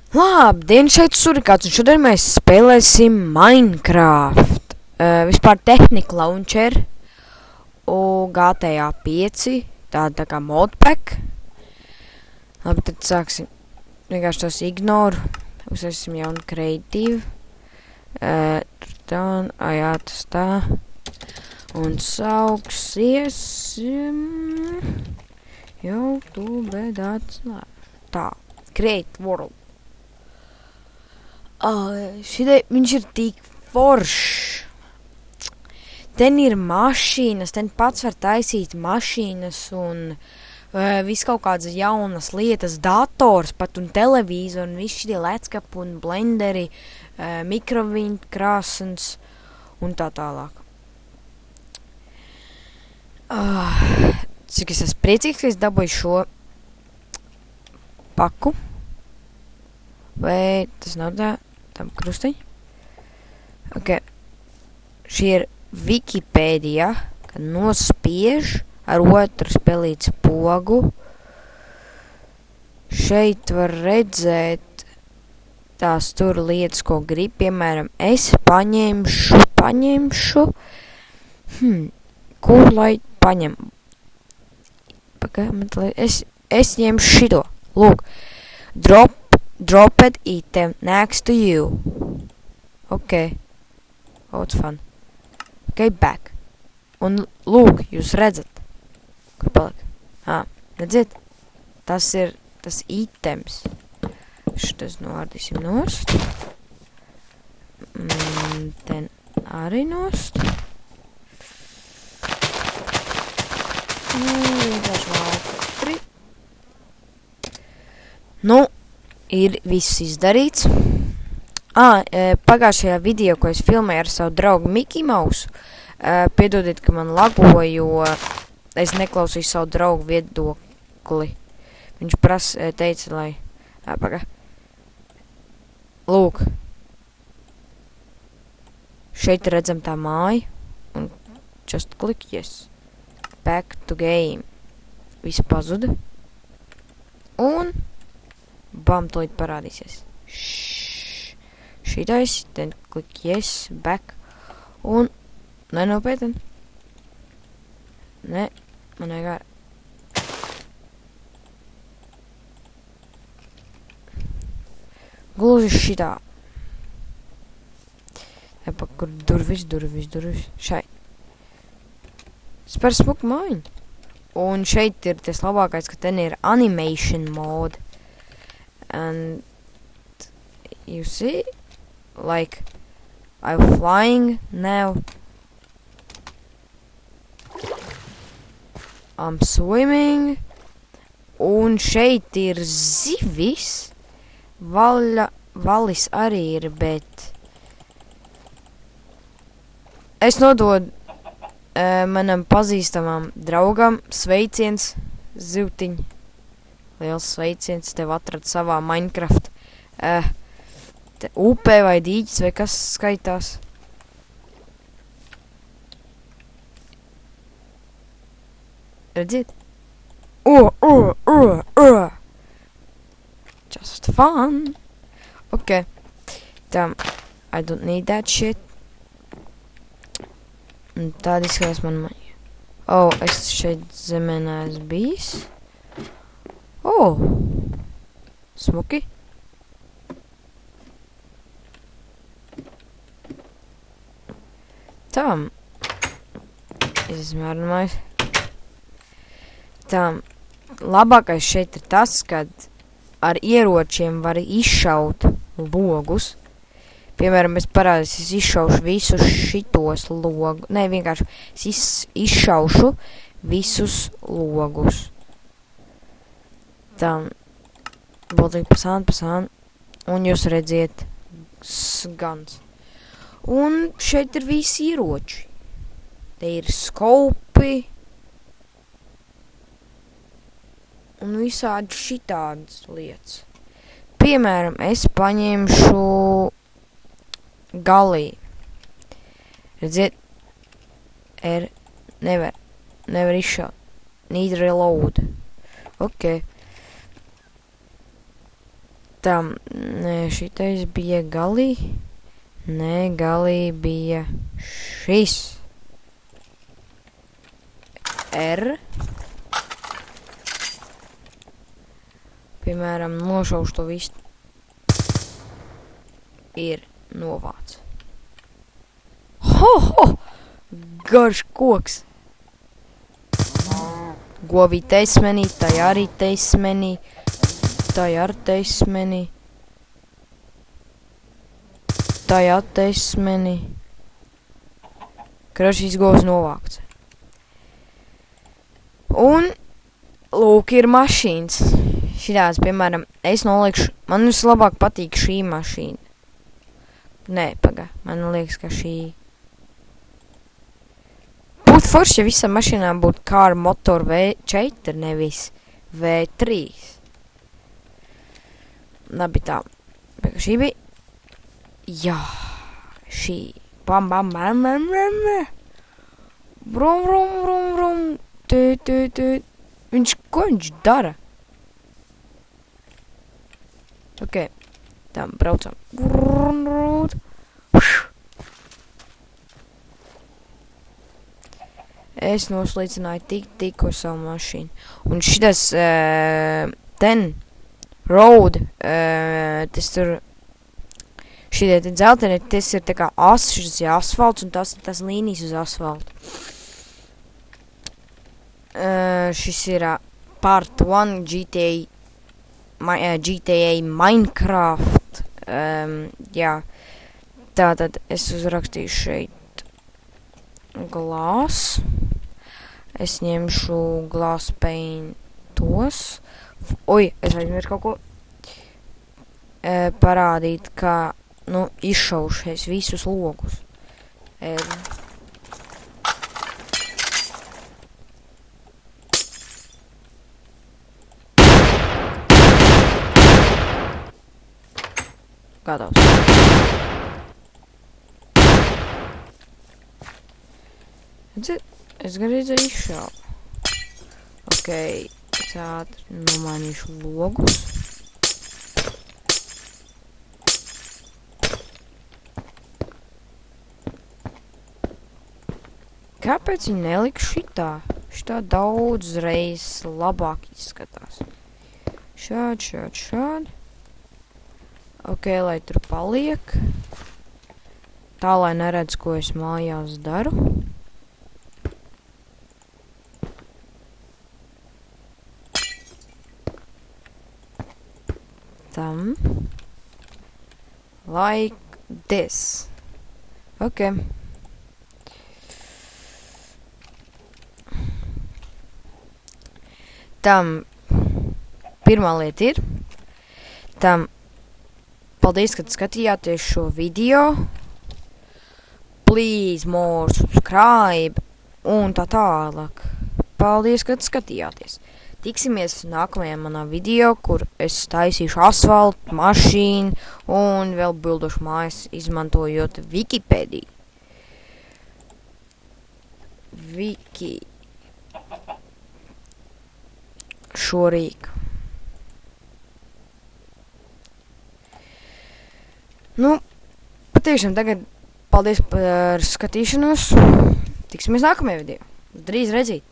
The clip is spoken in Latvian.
Labdien, šeit Surikāts, un šodien mēs spēlēsim Minecraft. Vispār tehnika launcher, GTA 5, tāda tā kā modpack. Labi, tad sāksim. Vienkārši tos ignoru. Uzsāksim jaunu kreatīvu. Jā, tas tā. Un sauksies... YouTube atslēg. Tā, Create World. Viņš ir tik foršs. Ten ir mašīnas, ten pats var taisīt mašīnas un viss kaut kādas jaunas lietas, dators pat un televīzori un viss šie leckapi un blenderi, mikroviņu krāsns un tā tālāk. Cik es esmu priecīgs, ka es dabūju šo paku. Vai tas nav tā? Tam krustiņi. Ok. Šī ir Wikipēdija, kad nospiež ar otru spēlīts pogu. Šeit var redzēt tās tur lietas, ko grib. Piemēram, es paņemšu. Ko lai paņem? Es ņemšu šito. Lūk. Dropped item next to you. Ok. Oh, it's fun. Ok, back. Un lūk, jūs redzat. Kur paliek? Redziet? Tas ir tas items. Šitas noārdīsim nost. Ten arī nost. Vienkārši valtri. Ir viss izdarīts. Pagājušajā video, ko es filmēju ar savu draugu Mickey Mouse, piedodiet, ka man lago, jo es neklausīju savu draugu viedokli. Viņš teica, lai... Lūk. Šeit redzam tā māja. Un just click yes. Back to game. Viss pazuda. Un... Bam, tūlīt parādīsies. Šitais, then click yes, back, un, nenopietni. Ne, man vajag gluži šitā. Kur durvis. Šeit. Spēr smuku mājiņu. Un šeit ir tas labākais, ka ten ir animation mode. And you see, like, I'm flying now. I'm swimming. Un šeit ir zivis. Valis arī ir, bet... Es nododu manam pazīstamam draugam sveiciens, zivtiņ. Liels sveiciens tev atrad savā Minecraft upē vai dīķis vai kas skaitās. Redziet? Just fun. Ok. I don't need that shit. Un tāda izskatās man maņa. Es šeit zemē neesmu bijis. Smuki. Izmērnamais. Labākais šeit ir tas, kad ar ieročiem var izšaut logus. Piemēram, es parādīšu, es izšaušu visus šitos logus. Nē, vienkārši es izšaušu visus logus. Būtīgi pasān, un jūs redziet gans. Un šeit ir visi ieroči. Te ir skopi un visādi šitādas lietas. Piemēram, es paņemšu galī. Redziet, nevar izšaut. Need reload. Ok. Tam, šitais bija galī. Nē, galī bija šis. R. Piemēram, nošaušu to visu. Ir novāc. Ho! Garš koks. Govī teismenī, tai arī teismenī, tai ar teismenī, tai atteismenī. Šīs govs novākts. Un, lūk, ir mašīnas. Šitās, piemēram, es nolikšu, man vislabāk patīk šī mašīna. Nē, man liekas, ka šī. Būtu forši, ja visam mašīnām būtu car motor V4, nevis V3. Labi tā. Šī bija. Jā, šī. Bam, bam, bam, bam, bam. Brum, brum, brum, brum. Ko viņš dara? Ok. Tā, braucam. Es noslīcināju tikko savu mašīnu. Un šitas road, tas tur, šitie dzelteni, tas ir tā kā šis ir asfalts, un tas līnijas uz asfaltu. Šis ir part 1 GTA Minecraft. Jā, tātad es uzrakstīšu šeit glās. Es ņemšu glass paintos. Oi, es aizmirsu kaut ko parādīt, kā, izšaušies visus logus. Gatavs. Es gandrīz izšāvu. Ok, es ātri nomainīšu logus. Kāpēc viņi nelika šitā? Šitā daudz reizes labāk izskatās. Šādi. Ok, lai tur paliek. Tā, lai neredz, ko es mājās daru. Tam. Like this. Ok. Tam pirmā lieta ir. Tam paldies, ka skatījāties šo video. Please more subscribe un tā tālāk. Paldies, ka skatījāties. Tiksimies nākamajā manā video, kur es taisīšu asfaltu, mašīnu un vēl bildošu mājas, izmantojot Wikipēdiju. Šorīk. Patiešām tagad paldies par skatīšanos. Tiksimies nākamajā video. Drīz redzīt.